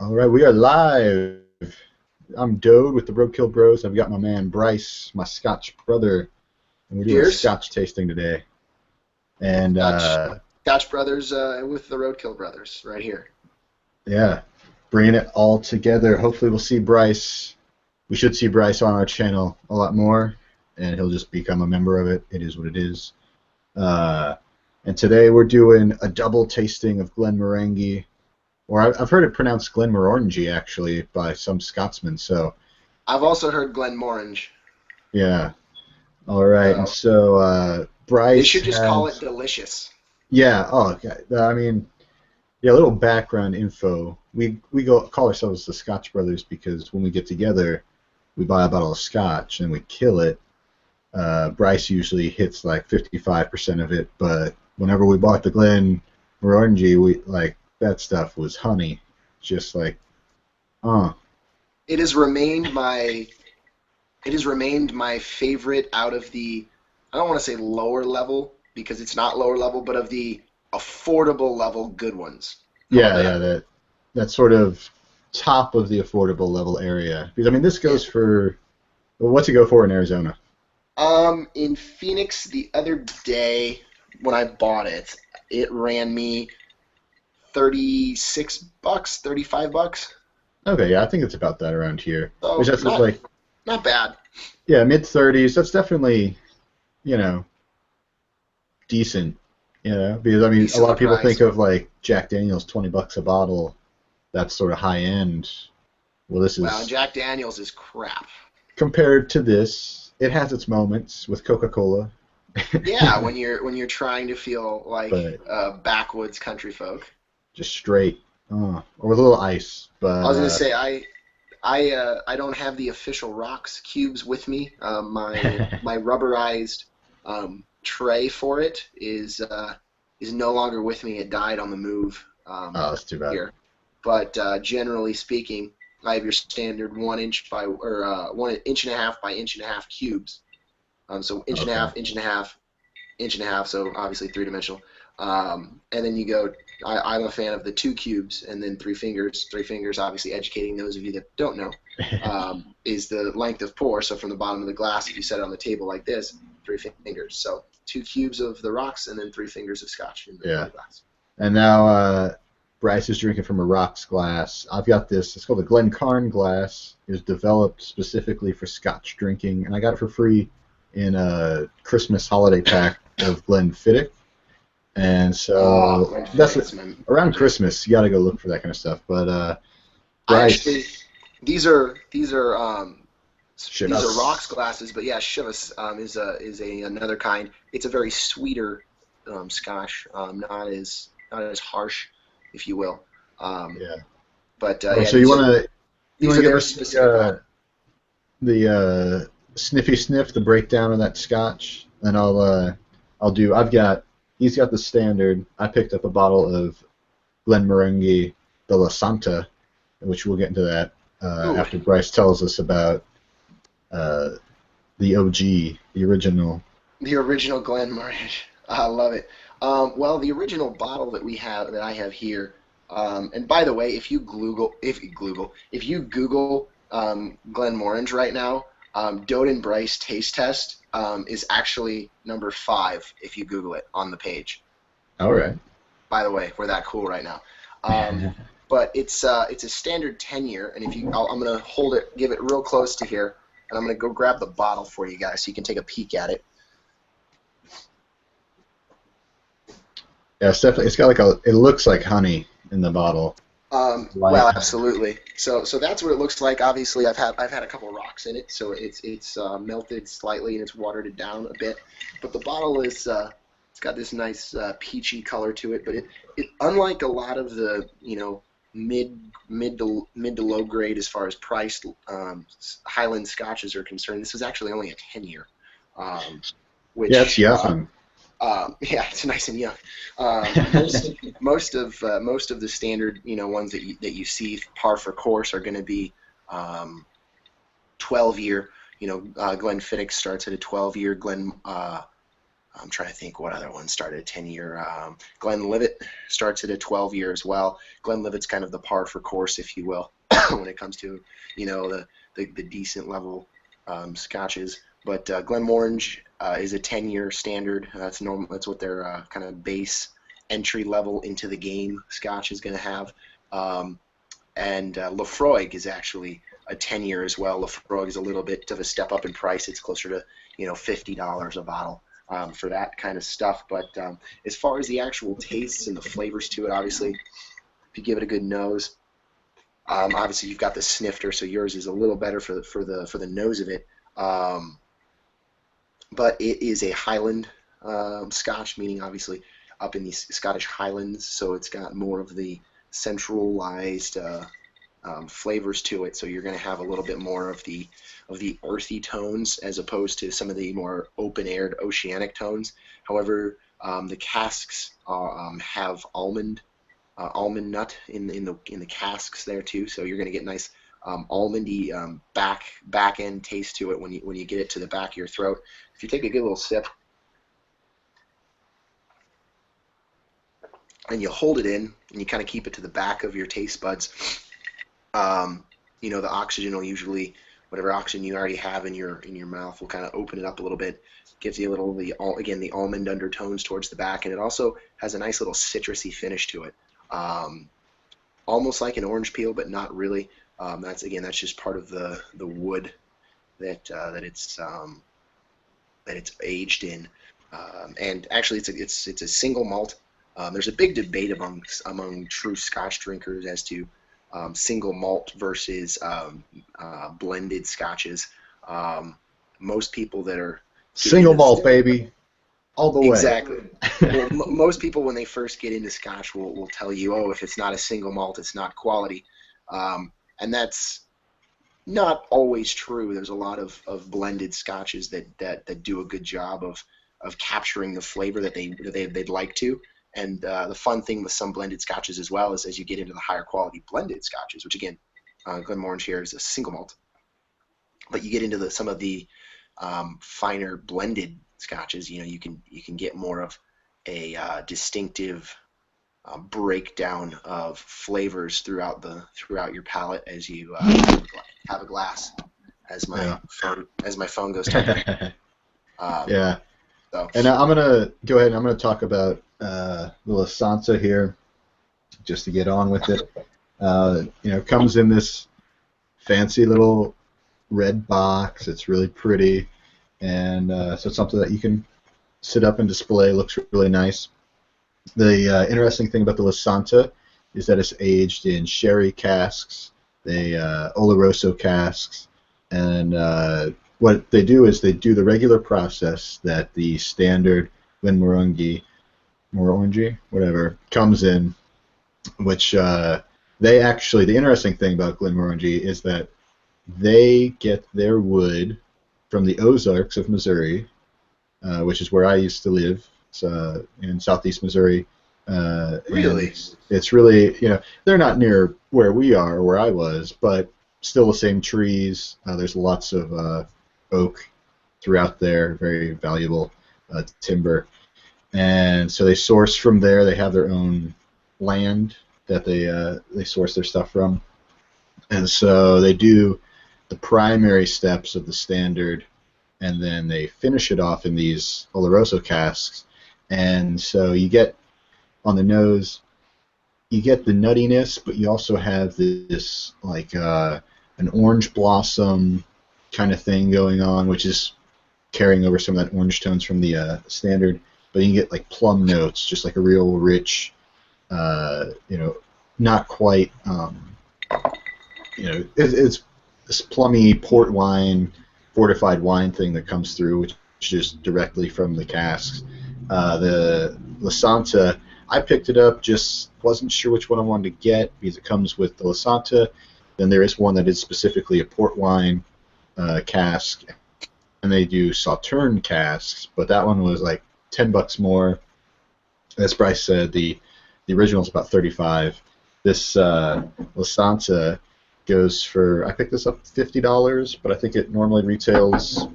All right, we are live. I'm Dode with the Roadkill Bros. I've got my man Bryce, my Scotch brother, and we're doing a Cheers. Scotch tasting today. And Scotch Brothers with the Roadkill Brothers right here. yeah, bringing it all together. Hopefully, we'll see Bryce. We should see Bryce on our channel a lot more, and he'll just become a member of it. It is what it is. And today we're doing a double tasting of Glenmorangie. Or I've heard it pronounced Glenmorangie, actually, by some Scotsmen. So, I've also heard Glenmorangie. yeah. All right. And so They Bryce should just call it has... delicious. Yeah. Oh, okay. I mean, yeah, a little background info. We go call ourselves the Scotch Brothers because when we get together, we buy a bottle of Scotch and we kill it. Bryce usually hits like 55% of it, but whenever we bought the Glenmorangie, we like that stuff was honey, just like, It has remained my favorite out of the, I don't want to say lower level because it's not lower level, but of the affordable level good ones. yeah, that sort of top of the affordable level area. Because I mean, this goes for, well, what's it go for in Arizona? In Phoenix the other day when I bought it, it ran me $36, $35. Okay, yeah, I think it's about that around here. So Which that's just not like, not bad. yeah, mid 30s. That's definitely, you know, decent. Because I mean, a lot Decently of people priced. think of like Jack Daniel's $20 a bottle. That's sort of high end. Well, this Well, is Jack Daniels is crap. compared to this. It has its moments with Coca-Cola, Yeah, when you're trying to feel like but backwoods country folk. just straight, or with a little ice. I But was gonna say I don't have the official rocks cubes with me. My rubberized tray for it is no longer with me. It died on the move oh, that's too bad. here. But generally speaking, I have your standard 1 inch by or 1 inch and a half by inch and a half cubes. So inch and a Okay. half, inch and a half, inch and a half. So obviously three-dimensional. And then you go. I'm a fan of the 2 cubes and then 3 fingers. 3 fingers, obviously, educating those of you that don't know, is the length of pour. So from the bottom of the glass, if you set it on the table like this, 3 fingers. So 2 cubes of the rocks and then 3 fingers of scotch in the Yeah. glass. And now Bryce is drinking from a rocks glass. I've got this. It's called a Glencairn glass. It was developed specifically for Scotch drinking, and I got it for free in a Christmas holiday pack of Glenfiddich. And Oh, so that's Glenfiddich, around Christmas. You got to go look for that kind of stuff. But I Bryce, actually, these are Chivas. rocks glasses, but yeah, Chivas is another kind. It's a very sweeter Scotch, not as harsh, if you will. Yeah. But Oh, yeah, so you want to these are give very us specific. the sniffy sniff, the breakdown of that Scotch, and I'll do. He's got the standard. I picked up a bottle of Glenmorangie, the Lasanta, which we'll get into that Ooh, after Bryce tells us about uh, the OG, the original. the original Glenmorangie. I love it. Well, the original bottle that I have here, and by the way, if you Google Glenmorangie right now, Dode Bryce taste test is actually number 5 if you Google it on the page. All right. By the way, we're that cool right now. But it's a standard 10-year, and I'm gonna hold it, give it real close to here, and I'm gonna go grab the bottle for you guys so you can take a peek at it. Yeah, it's definitely. It's got like a. It looks like honey in the bottle. Light Well, honey. absolutely. So that's what it looks like. Obviously, I've had a couple of rocks in it, so it's melted slightly and it's watered it down a bit. But the bottle is it's got this nice peachy color to it. But it unlike a lot of the mid to low grade as far as price Highland scotches are concerned, this is actually only a 10-year, which Yeah, it's young. yeah, it's nice and young. Most of the standard ones that you see par for course are going to be 12-year. Glenfiddich starts at a 12-year. I'm trying to think what other one started a 10-year. Glenlivet starts at a 12-year as well. Glenlivet's kind of the par for course, if you will, when it comes to the decent level scotches. But Glenmorangie is a 10-year standard. That's normal. That's what their kind of base entry level into the game scotch is going to have. And Lafroig is actually a 10-year as well. Lafroig is a little bit of a step up in price. It's closer to $50 a bottle. For that kind of stuff. But as far as the actual tastes and the flavors to it, obviously, if you give it a good nose, obviously you've got the snifter, so yours is a little better for the nose of it. But it is a Highland Scotch, meaning obviously up in the Scottish Highlands, so it's got more of the centralized flavors to it. So you're going to have a little bit more of the earthy tones as opposed to some of the more open-aired oceanic tones. However, the casks have almond nut in the casks there too. So you're going to get nice almondy back end taste to it when you get it to the back of your throat. If you take a good little sip and you hold it in and you kind of keep it to the back of your taste buds, the oxygen will usually, whatever oxygen you already have in your mouth, will kind of open it up a little bit. Gives you a little the almond undertones towards the back, and it also has a nice little citrusy finish to it, almost like an orange peel, but not really. That's just part of the wood that it's aged in, and actually it's a single malt. There's a big debate among true Scotch drinkers as to single malt versus blended scotches. Most people that are single malt, baby, all the way. Exactly. Well, most people when they first get into Scotch will tell you, oh, if it's not a single malt, it's not quality, and that's not always true. There's a lot of blended Scotches that do a good job of capturing the flavor that they'd like to. And the fun thing with some blended scotches as well is as you get into the higher quality blended scotches, which again, Glenmorangie here is a single malt, but you get into some of the finer blended scotches, you can get more of a distinctive breakdown of flavors throughout your palate as you have a glass. As my phone goes to yeah. So. And I'm gonna go ahead and I'm gonna talk about the Lasanta here, just to get on with it. Comes in this fancy little red box. It's really pretty, and so it's something that you can sit up and display. Looks really nice. The interesting thing about the Lasanta is that it's aged in sherry casks, the Oloroso casks, and what they do is they do the regular process that the standard Glenmorangie, whatever, comes in, which the interesting thing about Glenmorangie is that they get their wood from the Ozarks of Missouri, which is where I used to live. It's in southeast Missouri. Really? It's really, they're not near where we are or where I was, but still the same trees. There's lots of oak throughout there, very valuable timber. And so they source from there. They have their own land that they source their stuff from. And so they do the primary steps of the standard, and then they finish it off in these Oloroso casks. And so you get, on the nose, you get the nuttiness, but you also have this like an orange blossom kind of thing going on, which is carrying over some of that orange tones from the standard. But you can get like plum notes, just like a real rich, not quite, it's this plummy port wine, fortified wine thing that comes through, which is just directly from the casks. The Lasanta, I picked it up, just wasn't sure which one I wanted to get because it comes with the Lasanta. Then there is one that is specifically a port wine cask, and they do Sauterne casks, but that one was like $10 more. As Bryce said, the original is about $35. This Lasanta goes for, I picked this up $50, but I think it normally retails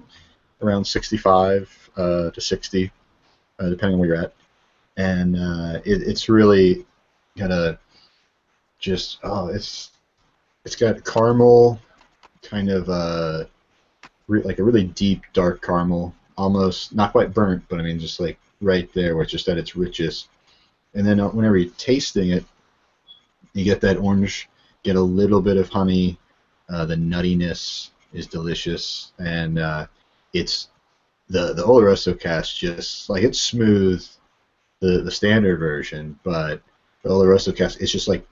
around $65 to $60. depending on where you're at, and it's really got a just it's got caramel, kind of like a really deep dark caramel, almost not quite burnt, but I mean just like right there where it's just at its richest. And then whenever you're tasting it, you get that orange, get a little bit of honey. The nuttiness is delicious, and it's the Oloroso cask just like it's smooth, the standard version, but the Oloroso cask it's just like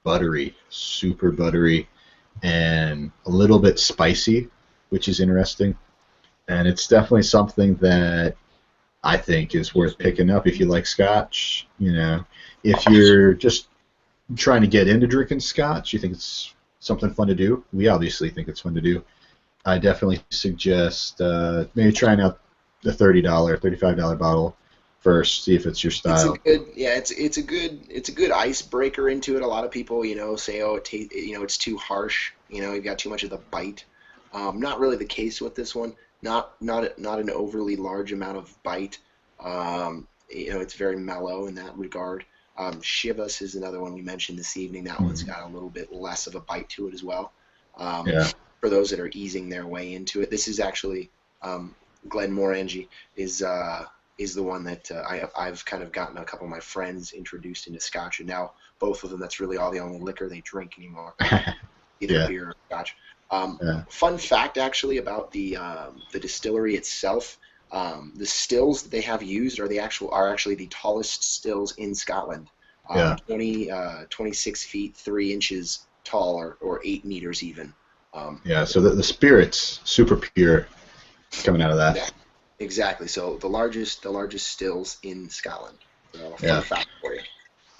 buttery, super buttery, and a little bit spicy, which is interesting. And it's definitely something that I think is worth picking up if you like Scotch. You know, if you're just trying to get into drinking Scotch, you think it's something fun to do. We obviously think it's fun to do. I definitely suggest maybe trying out the $35 bottle first, see if it's your style. It's a good icebreaker into it. A lot of people, say, oh, it's too harsh. You've got too much of the bite. Not really the case with this one. Not an overly large amount of bite. It's very mellow in that regard. Chivas is another one we mentioned this evening. That one's got a little bit less of a bite to it as well. Yeah. For those that are easing their way into it, this is actually Glenmorangie is the one that I've kind of gotten a couple of my friends introduced into Scotch, and now both of them, that's really all the only liquor they drink anymore, either Yeah. beer or Scotch. Yeah. Fun fact, actually, about the distillery itself. The stills that they have used are actually the tallest stills in Scotland. Yeah. 26 feet 3 inches tall, or 8 meters even. Yeah. So the spirit's super pure coming out of that. Yeah, exactly. So the largest stills in Scotland. So Yeah. fun fact for you.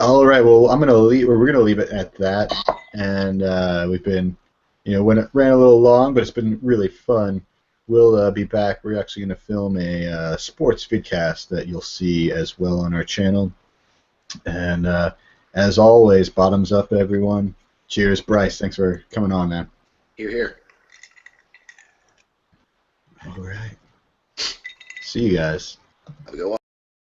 All right. Well, we're gonna leave it at that, and we've been, ran a little long, but it's been really fun. We'll be back. We're actually gonna film a sports vidcast that you'll see as well on our channel. And as always, bottoms up, everyone. Cheers, Bryce. Thanks for coming on, man. Here, here. All right. See you guys. Have a good one.